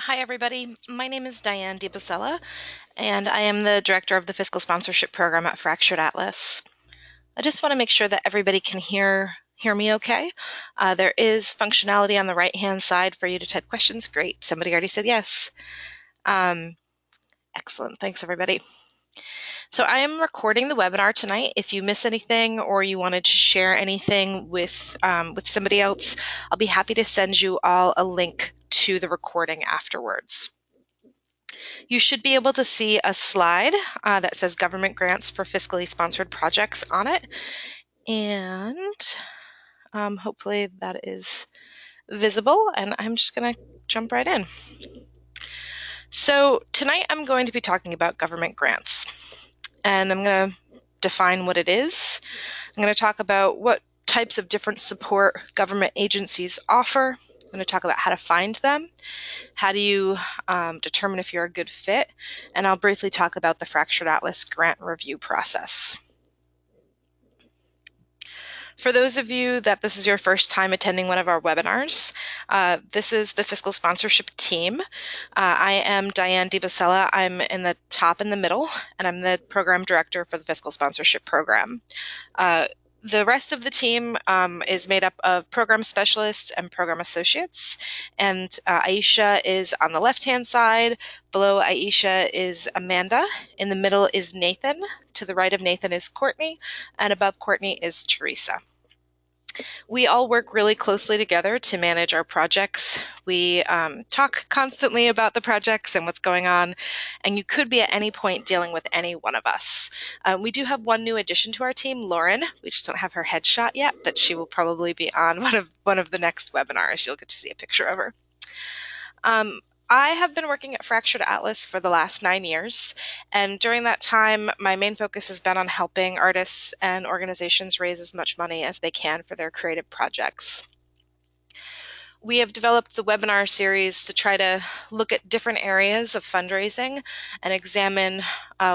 Hi, everybody. My name is Diane DiBasella, and I am the director of the Fiscal Sponsorship Program at Fractured Atlas. I just want to make sure that everybody can hear me okay. There is functionality on the right-hand side for you to type questions. Great. Somebody already said yes. Um, Excellent. Thanks, everybody. So I am recording the webinar tonight. If you miss anything or you wanted to share anything with somebody else, I'll be happy to send you all a link to the recording afterwards. You should be able to see a slide that says government grants for fiscally sponsored projects on it. And hopefully that is visible. And I'm just going to jump right in. So tonight I'm going to be talking about government grants. And I'm going to define what it is. I'm going to talk about what types of different support government agencies offer. I'm going to talk about how to find them. How do you determine if you're a good fit? And I'll briefly talk about the Fractured Atlas grant review process. For those of you that this is your first time attending one of our webinars, this is the fiscal sponsorship team. I am Diane DiBasella. I'm in the top in the middle, and I'm the program director for the fiscal sponsorship program. The rest of the team is made up of program specialists and program associates. And Aisha is on the left-hand side. Below Aisha is Amanda. In the middle is Nathan. To the right of Nathan is Courtney. And above Courtney is Teresa. We all work really closely together to manage our projects. We talk constantly about the projects and what's going on, and you could be at any point dealing with any one of us. We do have one new addition to our team, Lauren. We just don't have her headshot yet, but she will probably be on one of the next webinars. You'll get to see a picture of her. I have been working at Fractured Atlas for the last 9 years, and during that time, my main focus has been on helping artists and organizations raise as much money as they can for their creative projects. We have developed the webinar series to try to look at different areas of fundraising and examine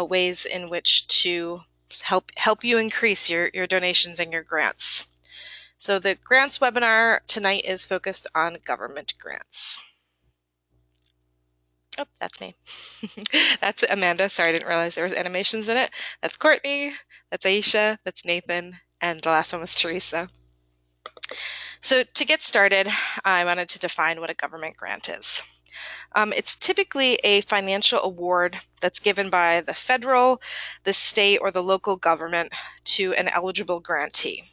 ways in which to help you increase your donations and your grants. So the grants webinar tonight is focused on government grants. Oh, that's me. That's Amanda. Sorry, I didn't realize there was animations in it. That's Courtney, that's Aisha, that's Nathan, and the last one was Teresa. So to get started, I wanted to define what a government grant is. It's typically a financial award that's given by the federal, the state, or the local government to an eligible grantee.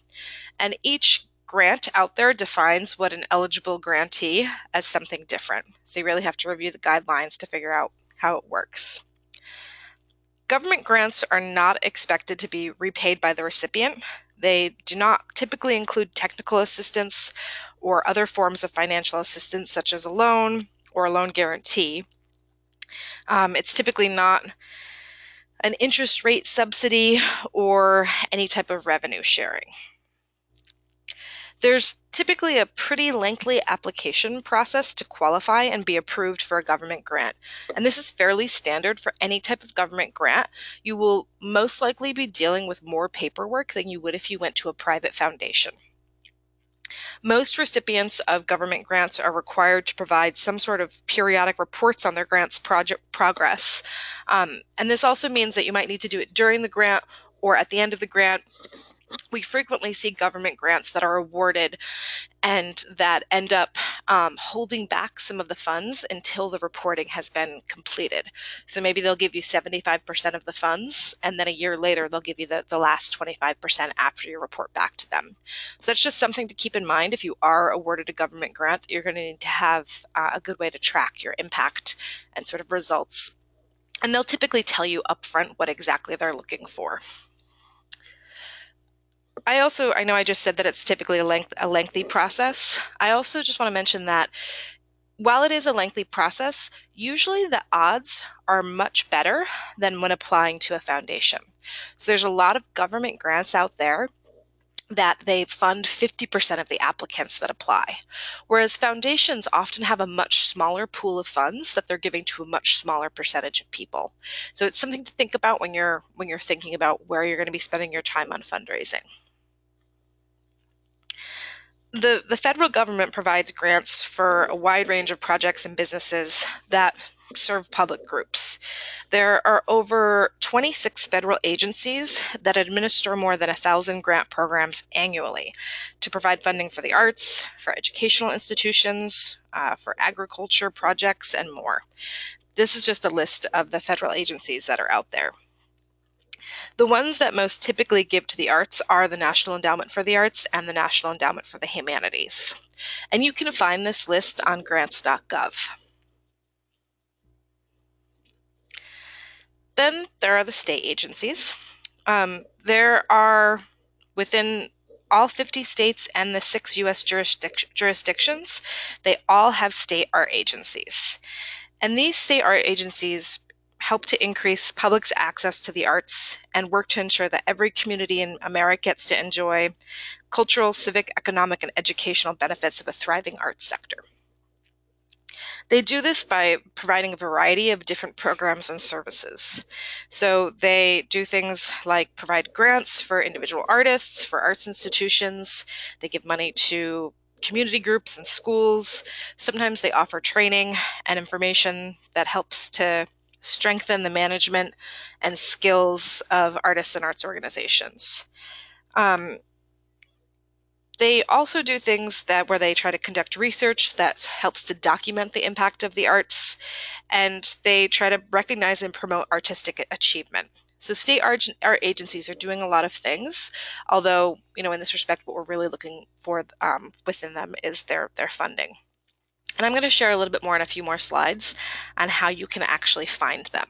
And each grant out there defines what an eligible grantee as something different. So you really have to review the guidelines to figure out how it works. Government grants are not expected to be repaid by the recipient. They do not typically include technical assistance or other forms of financial assistance such as a loan or a loan guarantee. It's typically not an interest rate subsidy or any type of revenue sharing. There's typically a pretty lengthy application process to qualify and be approved for a government grant. And this is fairly standard for any type of government grant. You will most likely be dealing with more paperwork than you would if you went to a private foundation. Most recipients of government grants are required to provide some sort of periodic reports on their grant's project progress. And this also means that you might need to do it during the grant or at the end of the grant. We frequently see government grants that are awarded and that end up holding back some of the funds until the reporting has been completed. So maybe they'll give you 75% of the funds, and then a year later they'll give you the last 25% after you report back to them. So that's just something to keep in mind if you are awarded a government grant, that you're going to need to have a good way to track your impact and sort of results. And they'll typically tell you upfront what exactly they're looking for. I know I just said that it's typically a lengthy process. I also just want to mention that while it is a lengthy process, usually the odds are much better than when applying to a foundation. So there's a lot of government grants out there that they fund 50% of the applicants that apply, whereas foundations often have a much smaller pool of funds that they're giving to a much smaller percentage of people. So it's something to think about when you're thinking about where you're going to be spending your time on fundraising. The federal government provides grants for a wide range of projects and businesses that serve public groups. There are over 26 federal agencies that administer more than 1,000 grant programs annually to provide funding for the arts, for educational institutions, for agriculture projects, and more. This is just a list of the federal agencies that are out there. The ones that most typically give to the arts are the National Endowment for the Arts and the National Endowment for the Humanities. And you can find this list on grants.gov. Then there are the state agencies. There are, within all 50 states and the 6 U.S. jurisdictions, they all have state art agencies. And these state art agencies help to increase public's access to the arts and work to ensure that every community in America gets to enjoy cultural, civic, economic, and educational benefits of a thriving arts sector. They do this by providing a variety of different programs and services. So they do things like provide grants for individual artists, for arts institutions. They give money to community groups and schools. Sometimes they offer training and information that helps to strengthen the management and skills of artists and arts organizations. They also do things where they try to conduct research that helps to document the impact of the arts, and they try to recognize and promote artistic achievement. So state art agencies are doing a lot of things, although, in this respect, what we're really looking for within them is their funding. And I'm going to share a little bit more in a few more slides on how you can actually find them.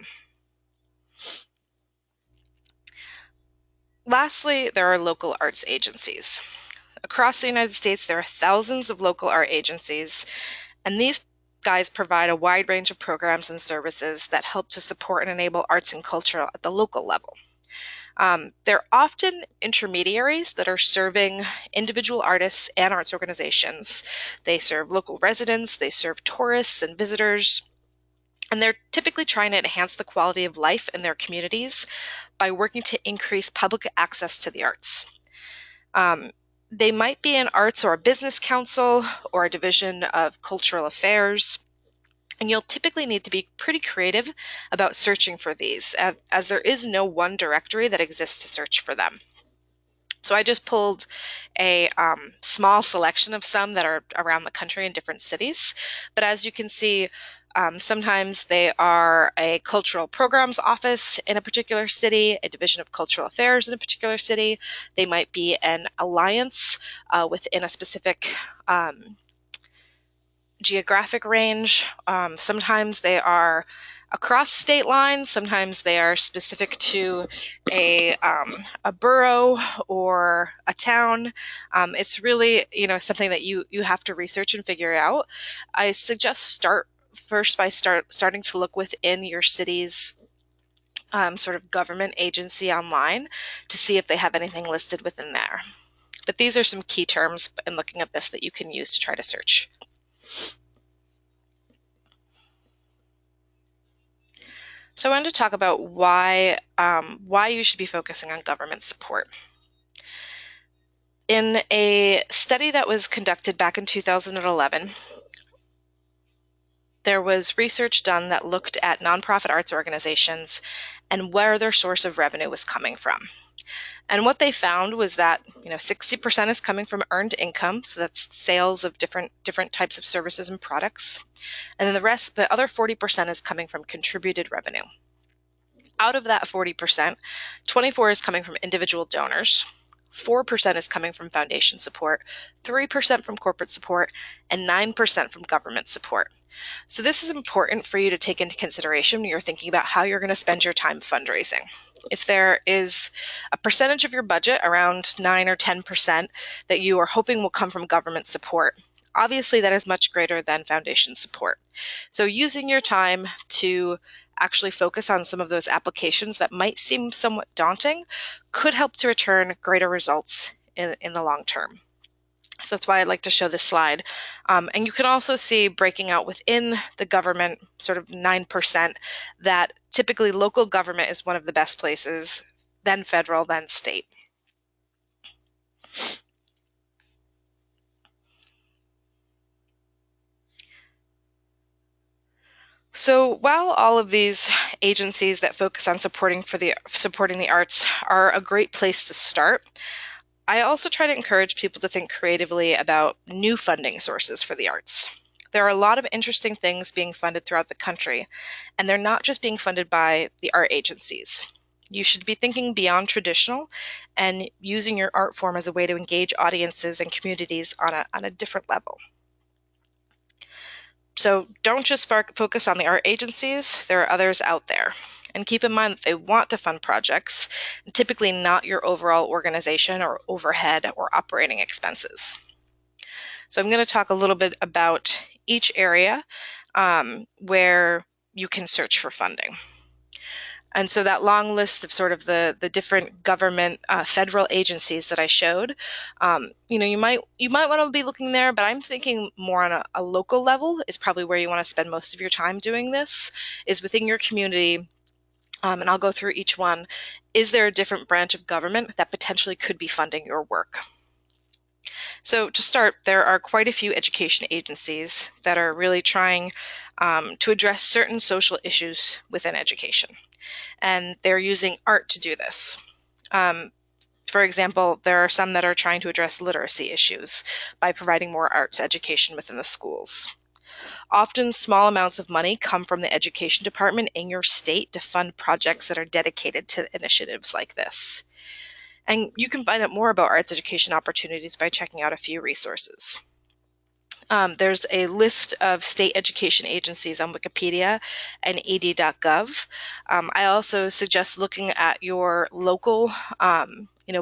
Lastly, there are local arts agencies. Across the United States, there are thousands of local art agencies, and these guys provide a wide range of programs and services that help to support and enable arts and culture at the local level. They're often intermediaries that are serving individual artists and arts organizations. They serve local residents, they serve tourists and visitors, and they're typically trying to enhance the quality of life in their communities by working to increase public access to the arts. They might be an arts or a business council or a division of cultural affairs. And you'll typically need to be pretty creative about searching for these, as there is no one directory that exists to search for them. So I just pulled a small selection of some that are around the country in different cities. But as you can see, sometimes they are a cultural programs office in a particular city, a division of cultural affairs in a particular city. They might be an alliance within a specific geographic range. Sometimes they are across state lines. Sometimes they are specific to a borough or a town. It's really, something that you have to research and figure out. I suggest start first by starting to look within your city's sort of government agency online to see if they have anything listed within there. But these are some key terms in looking at this that you can use to try to search. So I wanted to talk about why you should be focusing on government support. In a study that was conducted back in 2011, there was research done that looked at nonprofit arts organizations and where their source of revenue was coming from. And what they found was that 60% is coming from earned income, so that's sales of different types of services and products, and then the other 40% is coming from contributed revenue. Out of that 40%, 24% is coming from individual donors, 4% is coming from foundation support, 3% from corporate support, and 9% from government support. So this is important for you to take into consideration when you're thinking about how you're going to spend your time fundraising. If there is a percentage of your budget, around 9 or 10%, that you are hoping will come from government support, obviously that is much greater than foundation support. So using your time to actually focus on some of those applications that might seem somewhat daunting could help to return greater results in the long term. So that's why I'd like to show this slide. And you can also see breaking out within the government, sort of 9%, that typically local government is one of the best places, then federal, then state. So while all of these agencies that focus on supporting the arts are a great place to start, I also try to encourage people to think creatively about new funding sources for the arts. There are a lot of interesting things being funded throughout the country, and they're not just being funded by the art agencies. You should be thinking beyond traditional and using your art form as a way to engage audiences and communities on a different level. So don't just focus on the art agencies, there are others out there. And keep in mind that they want to fund projects, typically not your overall organization or overhead or operating expenses. So I'm going to talk a little bit about each area where you can search for funding. And so that long list of sort of the different government federal agencies that I showed, you might want to be looking there, but I'm thinking more on a local level is probably where you want to spend most of your time doing this, is within your community. And I'll go through each one. Is there a different branch of government that potentially could be funding your work? So to start, there are quite a few education agencies that are really trying to address certain social issues within education. And they're using art to do this. For example, there are some that are trying to address literacy issues by providing more arts education within the schools. Often small amounts of money come from the education department in your state to fund projects that are dedicated to initiatives like this. And you can find out more about arts education opportunities by checking out a few resources. There's a list of state education agencies on Wikipedia and ed.gov. I also suggest looking at your local,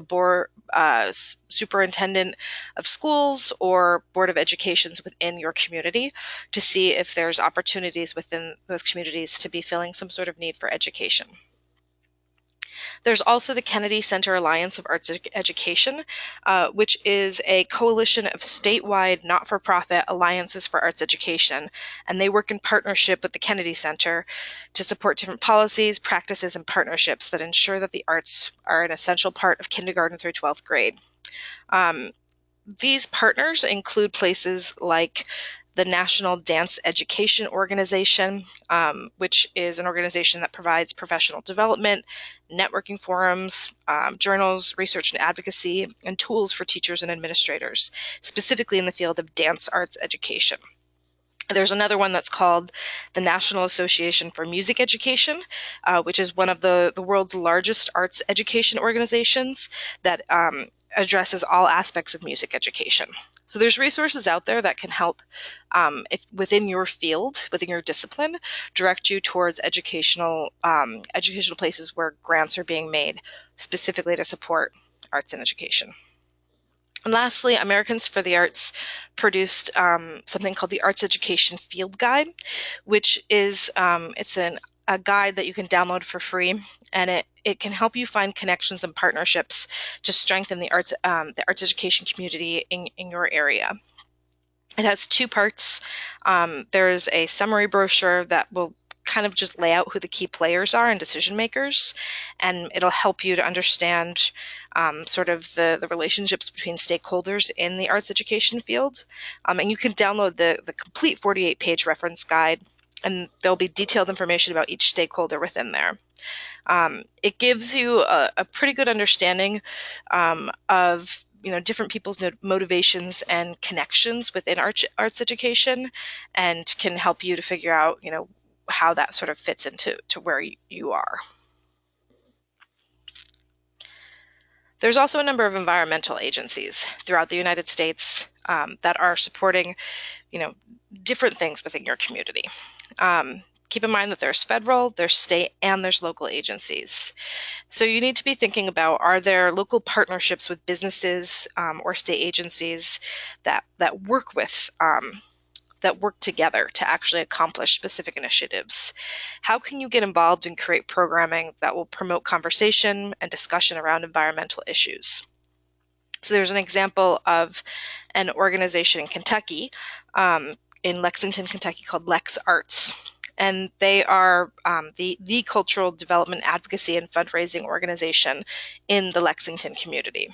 board, superintendent of schools or board of educations within your community to see if there's opportunities within those communities to be filling some sort of need for education. There's also the Kennedy Center Alliance of Arts Education, which is a coalition of statewide not-for-profit alliances for arts education, and they work in partnership with the Kennedy Center to support different policies, practices, and partnerships that ensure that the arts are an essential part of kindergarten through 12th grade. These partners include places like the National Dance Education Organization, which is an organization that provides professional development, networking forums, journals, research and advocacy, and tools for teachers and administrators, specifically in the field of dance arts education. There's another one that's called the National Association for Music Education, which is one of the world's largest arts education organizations that addresses all aspects of music education. So there's resources out there that can help, if within your field, within your discipline, direct you towards educational places where grants are being made specifically to support arts and education. And lastly, Americans for the Arts produced something called the Arts Education Field Guide, which is a guide that you can download for free, and it can help you find connections and partnerships to strengthen the arts education community in your area. It has two parts. There's a summary brochure that will kind of just lay out who the key players are and decision makers, and it'll help you to understand sort of the relationships between stakeholders in the arts education field. And you can download the complete 48-page reference guide, and there'll be detailed information about each stakeholder within there. It gives you a pretty good understanding of different people's motivations and connections within arts education, and can help you to figure out how that sort of fits into where you are. There's also a number of environmental agencies throughout the United States that are supporting different things within your community. Keep in mind that there's federal, there's state, and there's local agencies. So you need to be thinking about, are there local partnerships with businesses or state agencies that work together to actually accomplish specific initiatives? How can you get involved and create programming that will promote conversation and discussion around environmental issues? So there's an example of an organization in Kentucky, in Lexington, Kentucky, called Lex Arts. and they are the cultural development advocacy and fundraising organization in the Lexington community.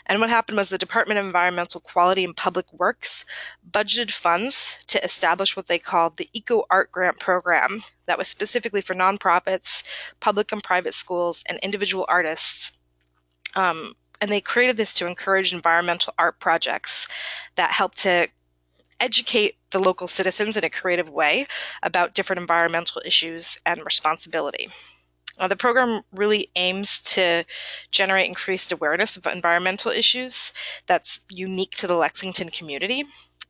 And what happened was the Department of Environmental Quality and Public Works budgeted funds to establish what they called the Eco Art Grant Program that was specifically for nonprofits, public and private schools, and individual artists. And they created this to encourage environmental art projects that help to educate the local citizens in a creative way about different environmental issues and responsibility. The program really aims to generate increased awareness of environmental issues that's unique to the Lexington community.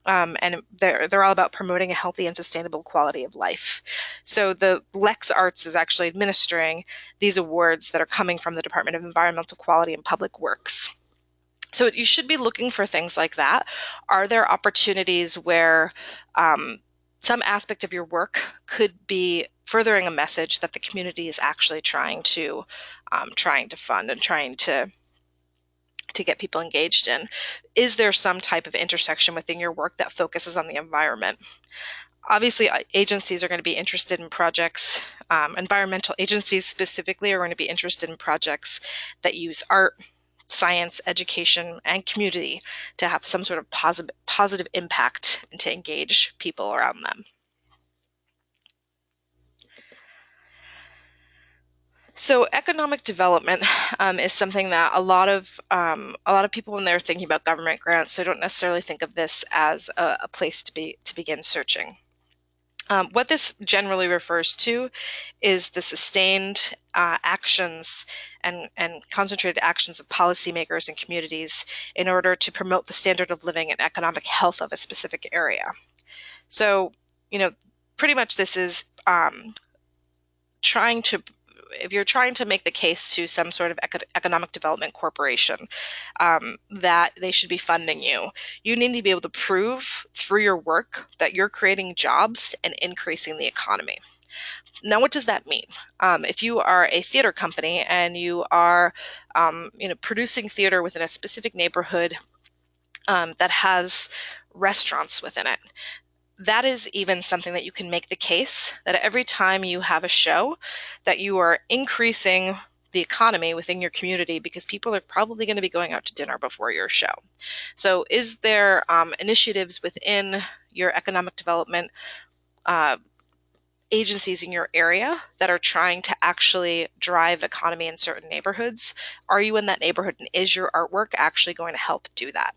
And they're all about promoting a healthy and sustainable quality of life. So the Lex Arts is actually administering these awards that are coming from the Department of Environmental Quality and Public Works. So you should be looking for things like that. Are there opportunities where some aspect of your work could be furthering a message that the community is actually trying to fund and trying to get people engaged in? Is there some type of intersection within your work that focuses on the environment? Obviously, agencies are going to be interested in projects. Environmental agencies specifically are going to be interested in projects that use art, science, education, and community to have some sort of positive impact and to engage people around them. So economic development is something that a lot of people, when they're thinking about government grants, they don't necessarily think of this as a place to begin searching. What this generally refers to is the sustained actions and concentrated actions of policymakers and communities in order to promote the standard of living and economic health of a specific area. So, pretty much this is if you're trying to make the case to some sort of economic development corporation that they should be funding you, you need to be able to prove through your work that you're creating jobs and increasing the economy. Now, what does that mean? If you are a theater company and you are producing theater within a specific neighborhood that has restaurants within it, that is even something that you can make the case that every time you have a show that you are increasing the economy within your community because people are probably going to be going out to dinner before your show. So is there initiatives within your economic development agencies in your area that are trying to actually drive economy in certain neighborhoods? Are you in that neighborhood, and is your artwork actually going to help do that?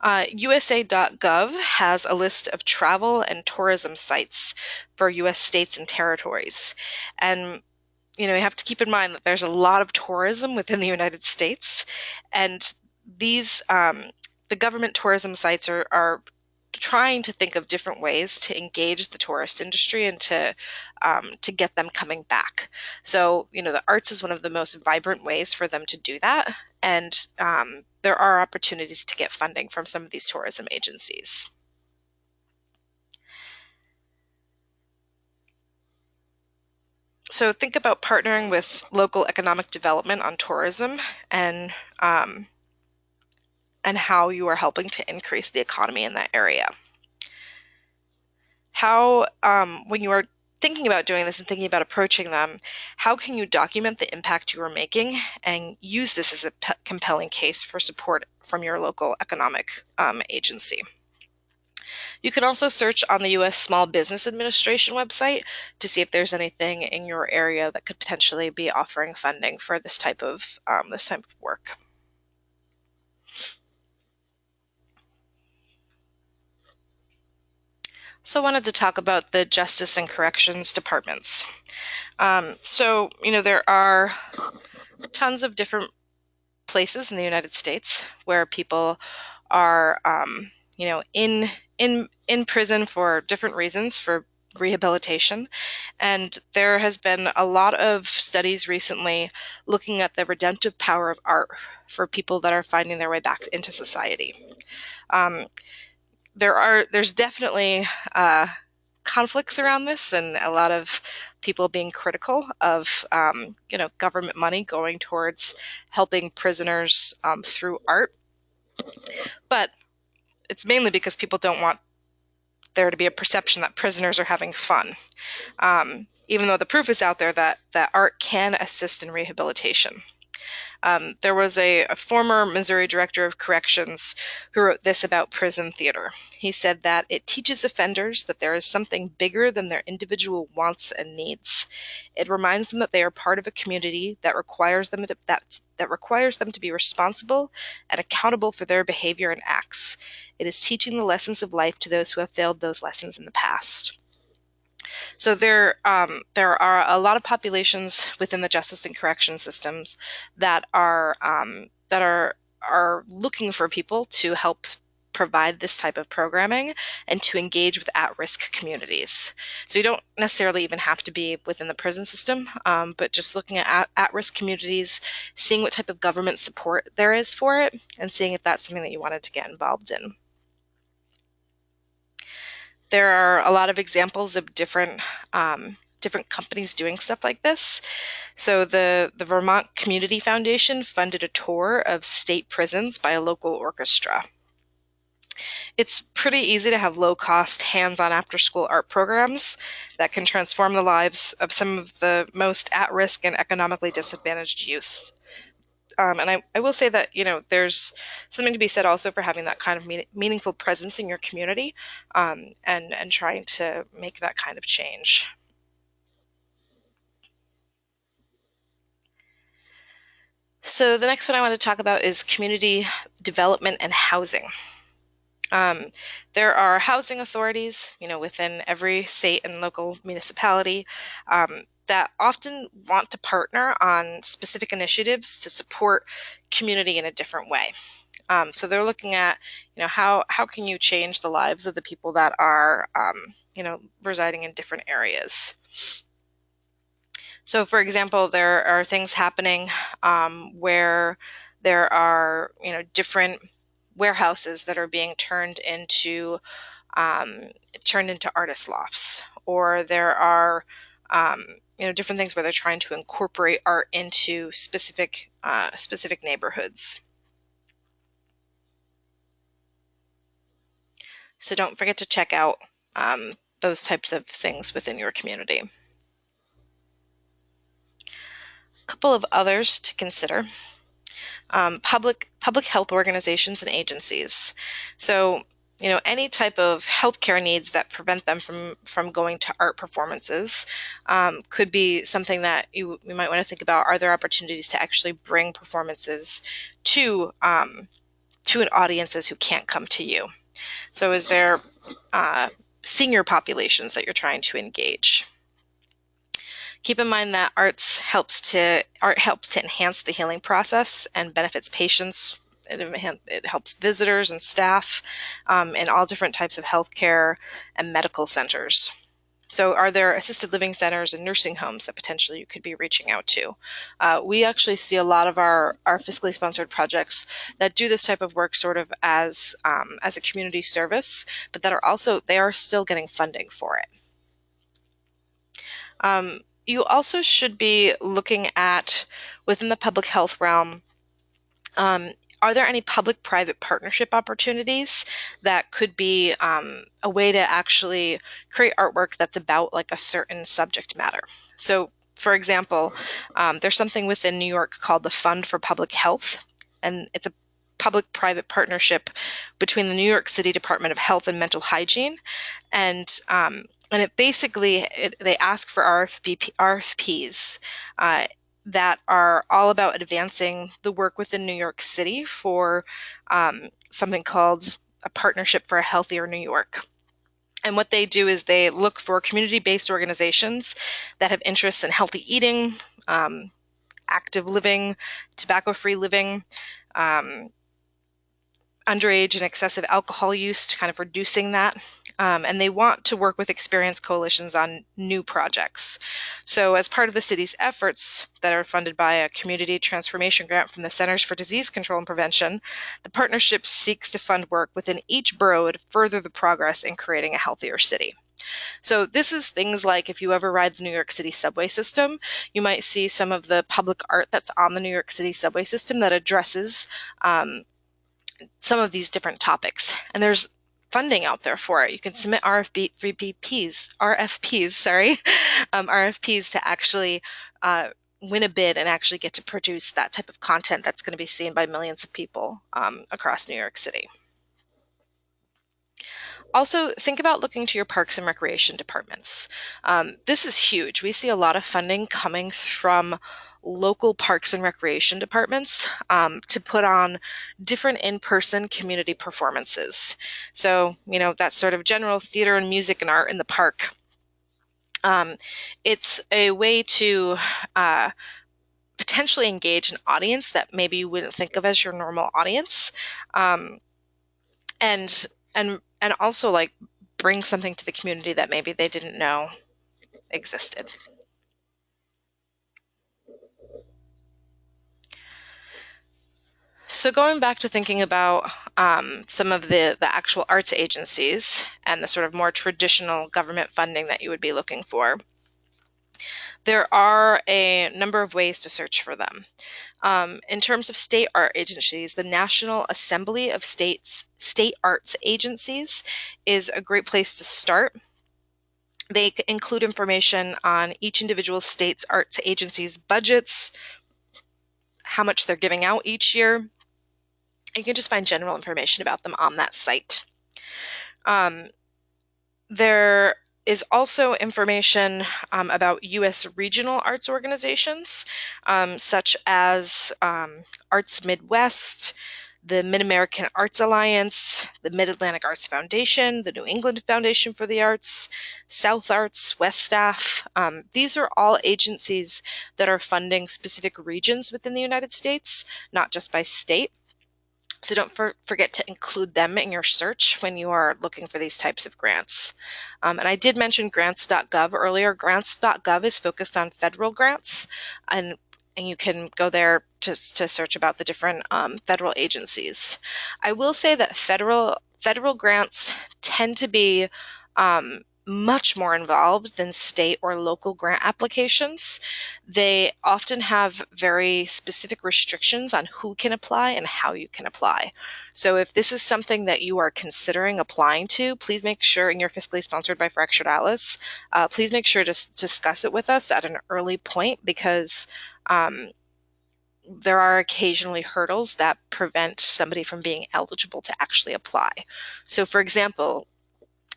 USA.gov has a list of travel and tourism sites for US states and territories. And you have to keep in mind that there's a lot of tourism within the United States, and these the government tourism sites are trying to think of different ways to engage the tourist industry and to get them coming back. So, the arts is one of the most vibrant ways for them to do that, and there are opportunities to get funding from some of these tourism agencies. So think about partnering with local economic development on tourism and how you are helping to increase the economy in that area. How, when you are thinking about doing this and thinking about approaching them, how can you document the impact you are making and use this as a compelling case for support from your local economic agency? You can also search on the U.S. Small Business Administration website to see if there's anything in your area that could potentially be offering funding for this type of work. So I wanted to talk about the Justice and Corrections Departments. There are tons of different places in the United States where people are, in prison for different reasons, for rehabilitation. And there has been a lot of studies recently looking at the redemptive power of art for people that are finding their way back into society. There's definitely conflicts around this, and a lot of people being critical of government money going towards helping prisoners through art. But it's mainly because people don't want there to be a perception that prisoners are having fun, even though the proof is out there that art can assist in rehabilitation. There was a former Missouri director of corrections who wrote this about prison theater. He said that it teaches offenders that there is something bigger than their individual wants and needs. It reminds them that they are part of a community that requires them to be responsible and accountable for their behavior and acts. It is teaching the lessons of life to those who have failed those lessons in the past. So there are a lot of populations within the justice and correction systems that are looking for people to help provide this type of programming and to engage with at-risk communities. So you don't necessarily even have to be within the prison system, but just looking at at-risk communities, seeing what type of government support there is for it, and seeing if that's something that you wanted to get involved in. There are a lot of examples of different companies doing stuff like this. So the Vermont Community Foundation funded a tour of state prisons by a local orchestra. It's pretty easy to have low-cost, hands-on after-school art programs that can transform the lives of some of the most at-risk and economically disadvantaged youth. And I will say that, there's something to be said also for having that kind of meaningful presence in your community, and trying to make that kind of change. So the next one I want to talk about is community development and housing. There are housing authorities, within every state and local municipality, that often want to partner on specific initiatives to support community in a different way. So they're looking at, how can you change the lives of the people that are, residing in different areas. So, for example, there are things happening where there are, different warehouses that are being turned into artist lofts, or there are different things where they're trying to incorporate art into specific neighborhoods. So don't forget to check out those types of things within your community. A couple of others to consider. Public health organizations and agencies. So, any type of healthcare needs that prevent them from going to art performances could be something that you might want to think about. Are there opportunities to actually bring performances to audiences who can't come to you? So is there senior populations that you're trying to engage? Keep in mind that art helps to enhance the healing process and benefits patients. It helps visitors and staff in all different types of healthcare and medical centers. So are there assisted living centers and nursing homes that potentially you could be reaching out to? We actually see a lot of our fiscally sponsored projects that do this type of work sort of as a community service, but they are still getting funding for it. You also should be looking at, within the public health realm, are there any public-private partnership opportunities that could be a way to actually create artwork that's about like a certain subject matter? So, for example, there's something within New York called the Fund for Public Health, and it's a public-private partnership between the New York City Department of Health and Mental Hygiene, and it basically, they ask for RFPs that are all about advancing the work within New York City for something called a Partnership for a Healthier New York. And what they do is they look for community-based organizations that have interests in healthy eating, active living, tobacco-free living, underage and excessive alcohol use, to kind of reducing that. And they want to work with experienced coalitions on new projects. So as part of the city's efforts that are funded by a community transformation grant from the Centers for Disease Control and Prevention, the partnership seeks to fund work within each borough to further the progress in creating a healthier city. So this is things like, if you ever ride the New York City subway system, you might see some of the public art that's on the New York City subway system that addresses some of these different topics. And there's funding out there for it. You can submit RFPs to actually win a bid and actually get to produce that type of content that's going to be seen by millions of people across New York City. Also, think about looking to your parks and recreation departments. This is huge. We see a lot of funding coming from local parks and recreation departments to put on different in-person community performances. So, that sort of general theater and music and art in the park. It's a way to potentially engage an audience that maybe you wouldn't think of as your normal audience. And also like bring something to the community that maybe they didn't know existed. So going back to thinking about some of the actual arts agencies and the sort of more traditional government funding that you would be looking for, there are a number of ways to search for them. In terms of state art agencies, the National Assembly of State Arts Agencies is a great place to start. They include information on each individual state's arts agency's budgets, how much they're giving out each year. You can just find general information about them on that site. There is also information about U.S. regional arts organizations, such as Arts Midwest, the Mid-American Arts Alliance, the Mid-Atlantic Arts Foundation, the New England Foundation for the Arts, South Arts, West Staff. These are all agencies that are funding specific regions within the United States, not just by state. So don't forget to include them in your search when you are looking for these types of grants. And I did mention grants.gov earlier. Grants.gov is focused on federal grants, and you can go there to search about the different federal agencies. I will say that federal grants tend to be much more involved than state or local grant applications. They often have very specific restrictions on who can apply and how you can apply. So if this is something that you are considering applying to, please make sure, and you're fiscally sponsored by Fractured Atlas, please make sure to discuss it with us at an early point, because there are occasionally hurdles that prevent somebody from being eligible to actually apply. So for example,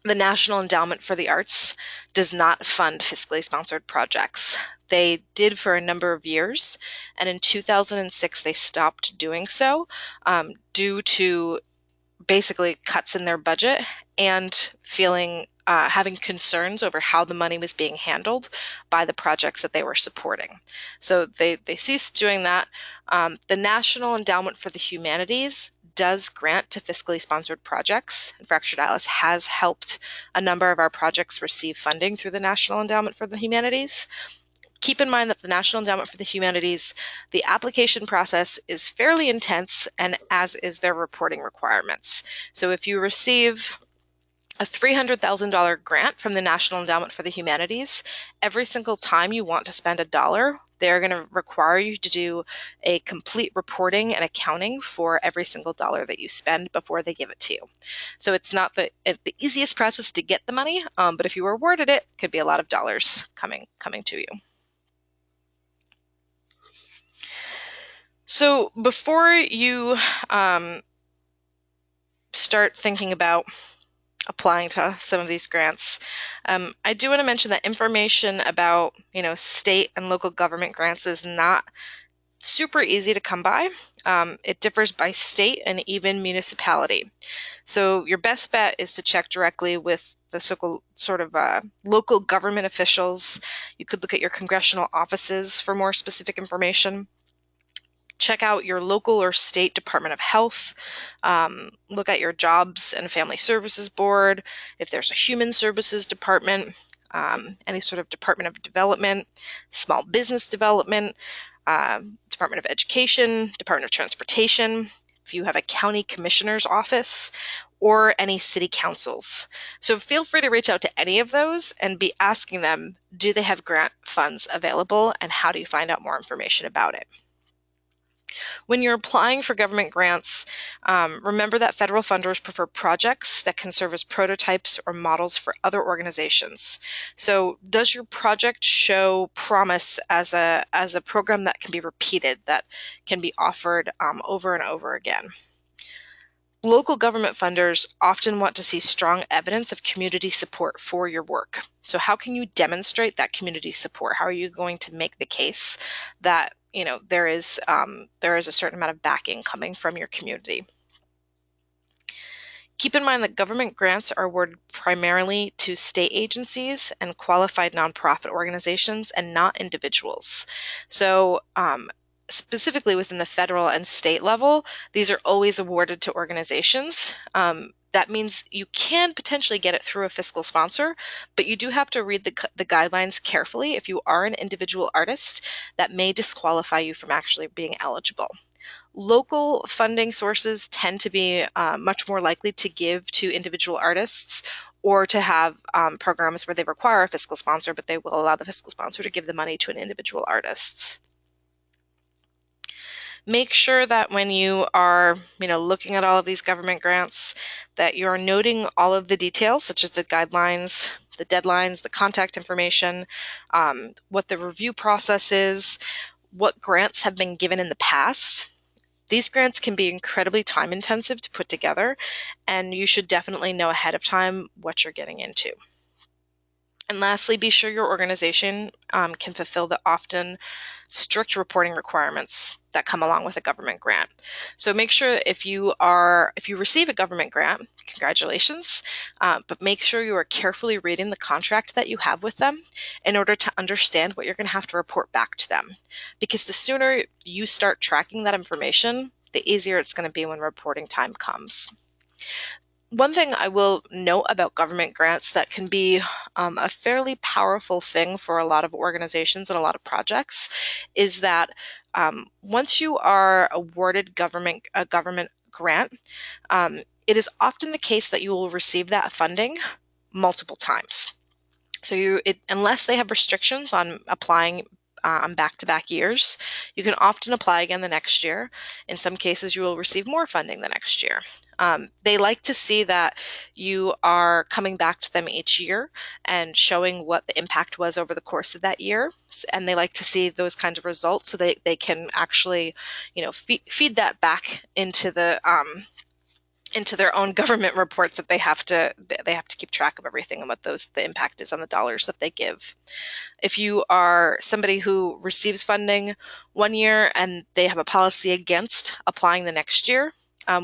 the National Endowment for the Arts does not fund fiscally sponsored projects. They did for a number of years, and in 2006 they stopped doing so due to basically cuts in their budget and having concerns over how the money was being handled by the projects that they were supporting. So they ceased doing that. The National Endowment for the Humanities does grant to fiscally sponsored projects, and Fractured Atlas has helped a number of our projects receive funding through the National Endowment for the Humanities. Keep in mind that the National Endowment for the Humanities, the application process is fairly intense, and as is their reporting requirements. So if you receive a $300,000 grant from the National Endowment for the Humanities, every single time you want to spend $1, they're going to require you to do a complete reporting and accounting for every single dollar that you spend before they give it to you. So it's not the easiest process to get the money, but if you were awarded it, could be a lot of dollars coming to you. So before you start thinking about applying to some of these grants, I do want to mention that information about state and local government grants is not super easy to come by. It differs by state and even municipality. So your best bet is to check directly with the sort of local government officials. You could look at your congressional offices for more specific information. Check out your local or state Department of Health. Look at your Jobs and Family Services Board, if there's a Human Services Department, any sort of Department of Development, Small Business Development, Department of Education, Department of Transportation, if you have a county commissioner's office, or any city councils. So feel free to reach out to any of those and be asking them, do they have grant funds available, and how do you find out more information about it? When you're applying for government grants, remember that federal funders prefer projects that can serve as prototypes or models for other organizations. So does your project show promise as a program that can be repeated, that can be offered over and over again? Local government funders often want to see strong evidence of community support for your work. So how can you demonstrate that community support? How are you going to make the case that there is a certain amount of backing coming from your community? Keep in mind that government grants are awarded primarily to state agencies and qualified nonprofit organizations and not individuals. So specifically within the federal and state level, these are always awarded to organizations. That means you can potentially get it through a fiscal sponsor, but you do have to read the guidelines carefully. If you are an individual artist, that may disqualify you from actually being eligible. Local funding sources tend to be much more likely to give to individual artists or to have programs where they require a fiscal sponsor, but they will allow the fiscal sponsor to give the money to an individual artist. Make sure that when you are, looking at all of these government grants, that you're noting all of the details, such as the guidelines, the deadlines, the contact information, what the review process is, what grants have been given in the past. These grants can be incredibly time intensive to put together, and you should definitely know ahead of time what you're getting into. And lastly, be sure your organization can fulfill the often strict reporting requirements that come along with a government grant. So make sure if you receive a government grant, congratulations, but make sure you are carefully reading the contract that you have with them in order to understand what you're going to have to report back to them. Because the sooner you start tracking that information, the easier it's going to be when reporting time comes. One thing I will note about government grants that can be a fairly powerful thing for a lot of organizations and a lot of projects is that once you are awarded a government grant, it is often the case that you will receive that funding multiple times. So unless they have restrictions on applying on back-to-back years, you can often apply again the next year. In some cases, you will receive more funding the next year. They like to see that you are coming back to them each year and showing what the impact was over the course of that year. And they like to see those kinds of results so they can actually, feed that back into their own government reports that they have to keep track of everything and what the impact is on the dollars that they give. If you are somebody who receives funding one year and they have a policy against applying the next year,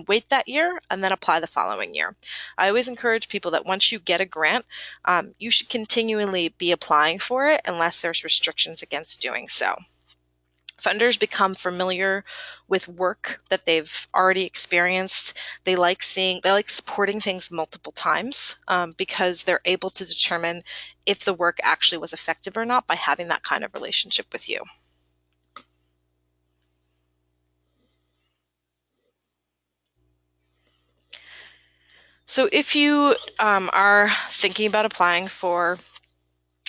wait that year and then apply the following year. I always encourage people that once you get a grant, you should continually be applying for it unless there's restrictions against doing so. Funders become familiar with work that they've already experienced. They like supporting things multiple times because they're able to determine if the work actually was effective or not by having that kind of relationship with you. So if you are thinking about applying for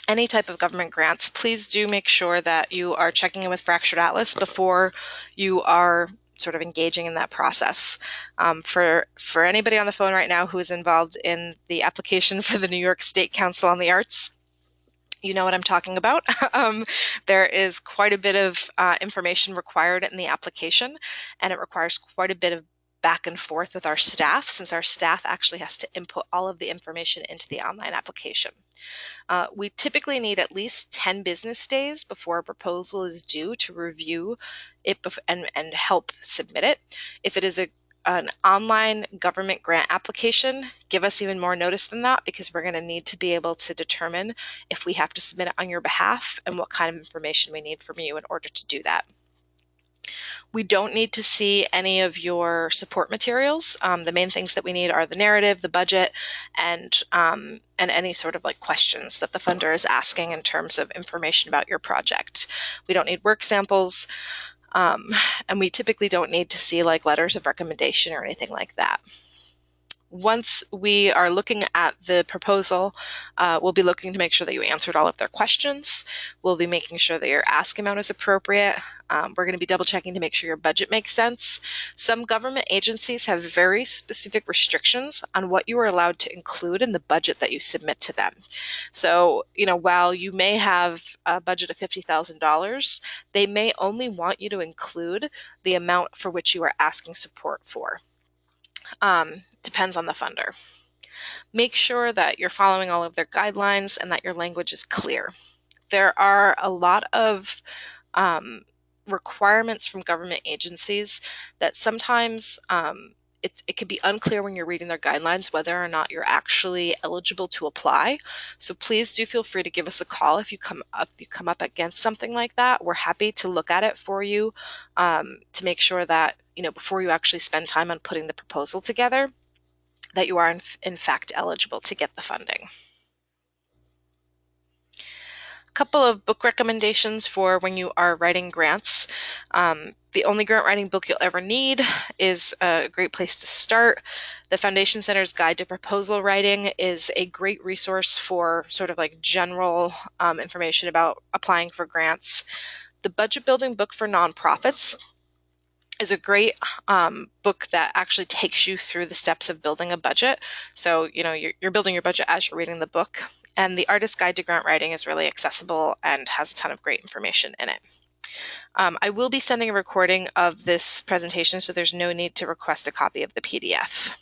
any type of government grants, please do make sure that you are checking in with Fractured Atlas before you are sort of engaging in that process. For anybody on the phone right now who is involved in the application for the New York State Council on the Arts, you know what I'm talking about. There is quite a bit of information required in the application, and it requires quite a bit of back and forth with our staff, since our staff actually has to input all of the information into the online application. We typically need at least 10 business days before a proposal is due to review it and help submit it. If it is an online government grant application, give us even more notice than that, because we're going to need to be able to determine if we have to submit it on your behalf and what kind of information we need from you in order to do that. We don't need to see any of your support materials. The main things that we need are the narrative, the budget, and any sort of questions that the funder is asking in terms of information about your project. We don't need work samples, and we typically don't need to see letters of recommendation or anything like that. Once we are looking at the proposal, we'll be looking to make sure that you answered all of their questions. We'll be making sure that your ask amount is appropriate. We're going to be double checking to make sure your budget makes sense. Some government agencies have very specific restrictions on what you are allowed to include in the budget that you submit to them. So, while you may have a budget of $50,000, they may only want you to include the amount for which you are asking support for. Depends on the funder. Make sure that you're following all of their guidelines and that your language is clear. There are a lot of requirements from government agencies that sometimes it can be unclear when you're reading their guidelines whether or not you're actually eligible to apply. So please do feel free to give us a call if you come up against something like that. We're happy to look at it for you to make sure that before you actually spend time on putting the proposal together, that you are in fact eligible to get the funding. A couple of book recommendations for when you are writing grants. The only grant writing book you'll ever need is a great place to start. The Foundation Center's Guide to Proposal Writing is a great resource for sort of like general information about applying for grants. The Budget Building Book for Nonprofits is a great book that actually takes you through the steps of building a budget. So, you're building your budget as you're reading the book. And the Artist's Guide to Grant Writing is really accessible and has a ton of great information in it. I will be sending a recording of this presentation, so there's no need to request a copy of the PDF.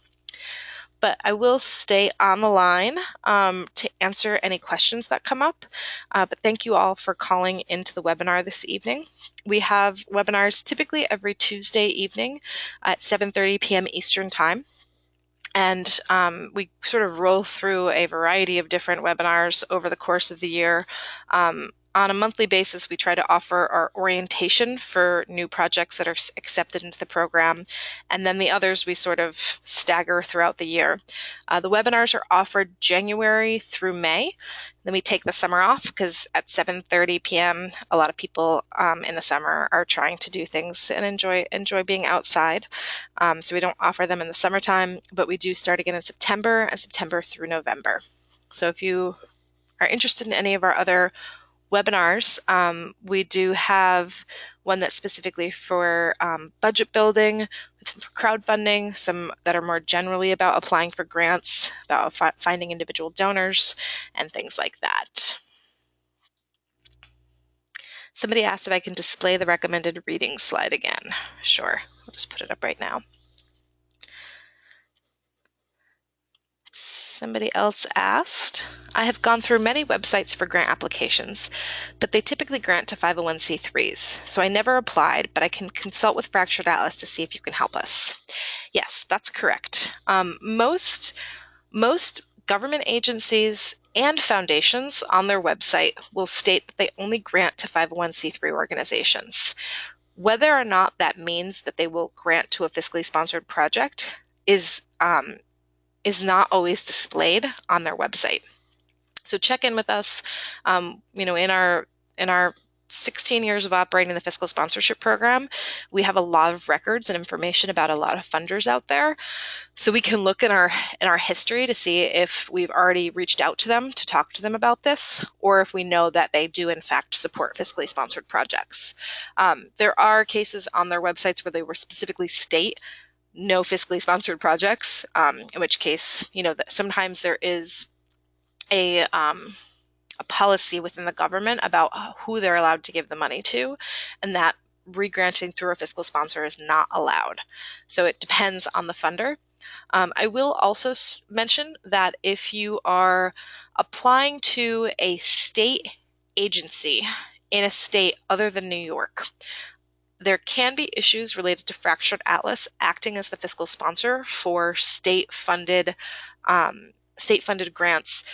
But I will stay on the line to answer any questions that come up. But thank you all for calling into the webinar this evening. We have webinars typically every Tuesday evening at 7:30 p.m. Eastern Time. And we sort of roll through a variety of different webinars over the course of the year. On a monthly basis, we try to offer our orientation for new projects that are accepted into the program, and then the others we sort of stagger throughout the year. The webinars are offered January through May. Then we take the summer off because at 7:30 p.m. a lot of people in the summer are trying to do things and enjoy being outside. So we don't offer them in the summertime, but we do start again in September and September through November. So if you are interested in any of our other webinars, we do have one that's specifically for budget building, some for crowdfunding, some that are more generally about applying for grants, about finding individual donors, and things like that. Somebody asked if I can display the recommended reading slide again. Sure, I'll just put it up right now. Somebody else asked, I have gone through many websites for grant applications, but they typically grant to 501c3s. So I never applied, but I can consult with Fractured Atlas to see if you can help us. Yes, that's correct. Most government agencies and foundations on their website will state that they only grant to 501c3 organizations. Whether or not that means that they will grant to a fiscally sponsored project is not always displayed on their website. So check in with us. In our 16 years of operating the fiscal sponsorship program, we have a lot of records and information about a lot of funders out there. So we can look in our history to see if we've already reached out to them to talk to them about this, or if we know that they do in fact support fiscally sponsored projects. There are cases on their websites where they will specifically state no fiscally sponsored projects, in which case, that sometimes there is a policy within the government about who they're allowed to give the money to, and that regranting through a fiscal sponsor is not allowed. So it depends on the funder. I will also mention that if you are applying to a state agency in a state other than New York, there can be issues related to Fractured Atlas acting as the fiscal sponsor for state-funded grants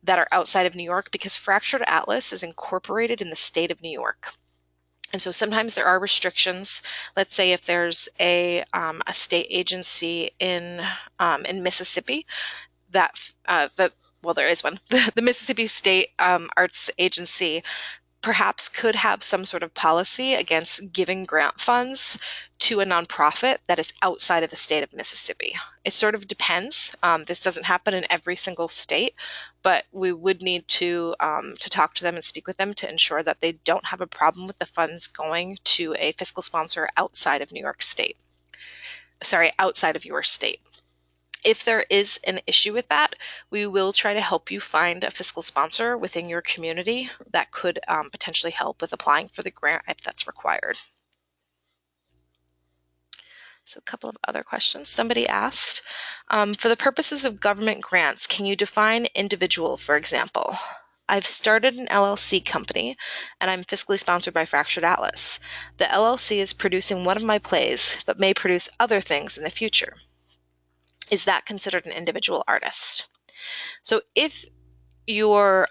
that are outside of New York, because Fractured Atlas is incorporated in the state of New York. And so sometimes there are restrictions. Let's say if there's a state agency in Mississippi there is one, the Mississippi State Arts Agency perhaps could have some sort of policy against giving grant funds to a nonprofit that is outside of the state of Mississippi. It sort of depends. This doesn't happen in every single state, but we would need to talk to them and speak with them to ensure that they don't have a problem with the funds going to a fiscal sponsor outside of New York State. Sorry, outside of your state. If there is an issue with that, we will try to help you find a fiscal sponsor within your community that could potentially help with applying for the grant if that's required. So a couple of other questions. Somebody asked, for the purposes of government grants, can you define individual, for example? I've started an LLC company, and I'm fiscally sponsored by Fractured Atlas. The LLC is producing one of my plays, but may produce other things in the future. Is that considered an individual artist? So if your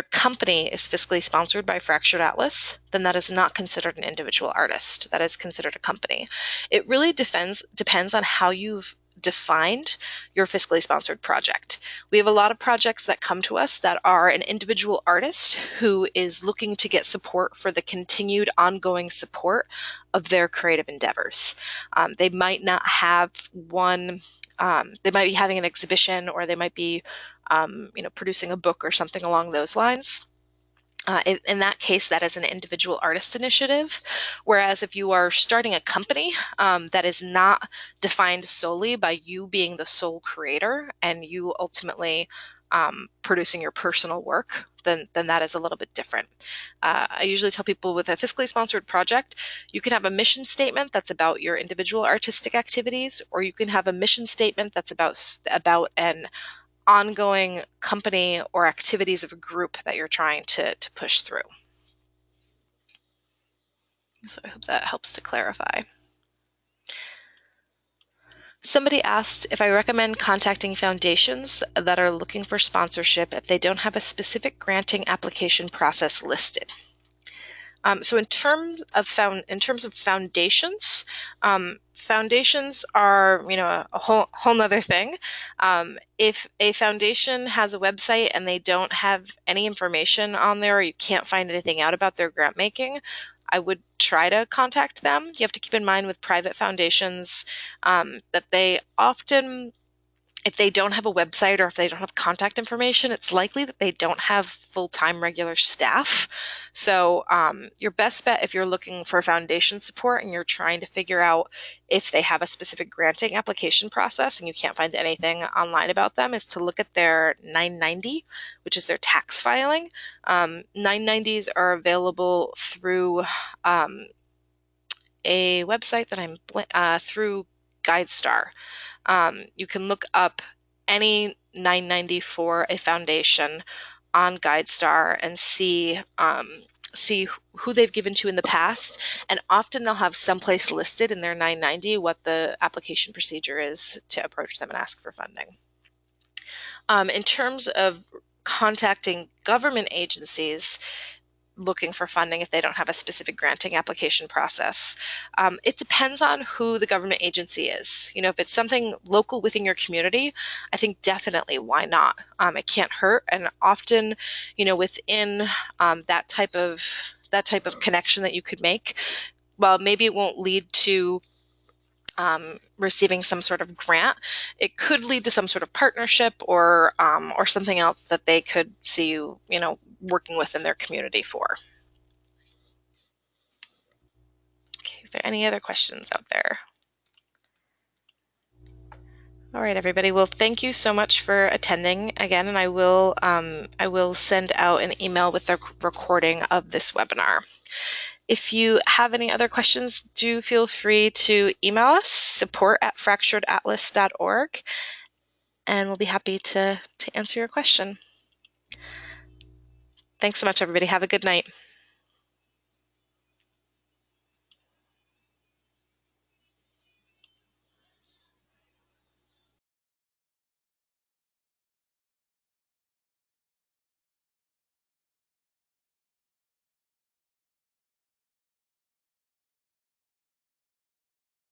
company is fiscally sponsored by Fractured Atlas, then that is not considered an individual artist. That is considered a company. It really depends on how you've defined your fiscally sponsored project. We have a lot of projects that come to us that are an individual artist who is looking to get support for the continued ongoing support of their creative endeavors. They might not have one. They might be having an exhibition, or they might be producing a book or something along those lines. In that case, that is an individual artist initiative. Whereas if you are starting a company that is not defined solely by you being the sole creator and you ultimately producing your personal work, then that is a little bit different. I usually tell people with a fiscally sponsored project, you can have a mission statement that's about your individual artistic activities, or you can have a mission statement that's about an ongoing company or activities of a group that you're trying to push through. So I hope that helps to clarify. Somebody asked if I recommend contacting foundations that are looking for sponsorship if they don't have a specific granting application process listed. So in terms of foundations, foundations are a whole nother thing. If a foundation has a website and they don't have any information on there, or you can't find anything out about their grant making, I would try to contact them. You have to keep in mind with private foundations that they often, if they don't have a website or if they don't have contact information, it's likely that they don't have full-time regular staff. So your best bet if you're looking for foundation support and you're trying to figure out if they have a specific granting application process and you can't find anything online about them, is to look at their 990, which is their tax filing. 990s are available through a website that I'm through GuideStar. You can look up any 990 for a foundation on GuideStar and see who they've given to in the past, and often they'll have someplace listed in their 990 what the application procedure is to approach them and ask for funding. In terms of contacting government agencies looking for funding if they don't have a specific granting application process. It depends on who the government agency is. If it's something local within your community, I think definitely why not? It can't hurt, and often, within that type of connection that you could make, well, maybe it won't lead to receiving some sort of grant. It could lead to some sort of partnership or something else that they could see you, working within their community for. Okay, are there any other questions out there? All right, everybody. Well, thank you so much for attending again, and I will send out an email with the recording of this webinar. If you have any other questions, do feel free to email us, support@fracturedatlas.org, and we'll be happy to answer your question. Thanks so much, everybody. Have a good night.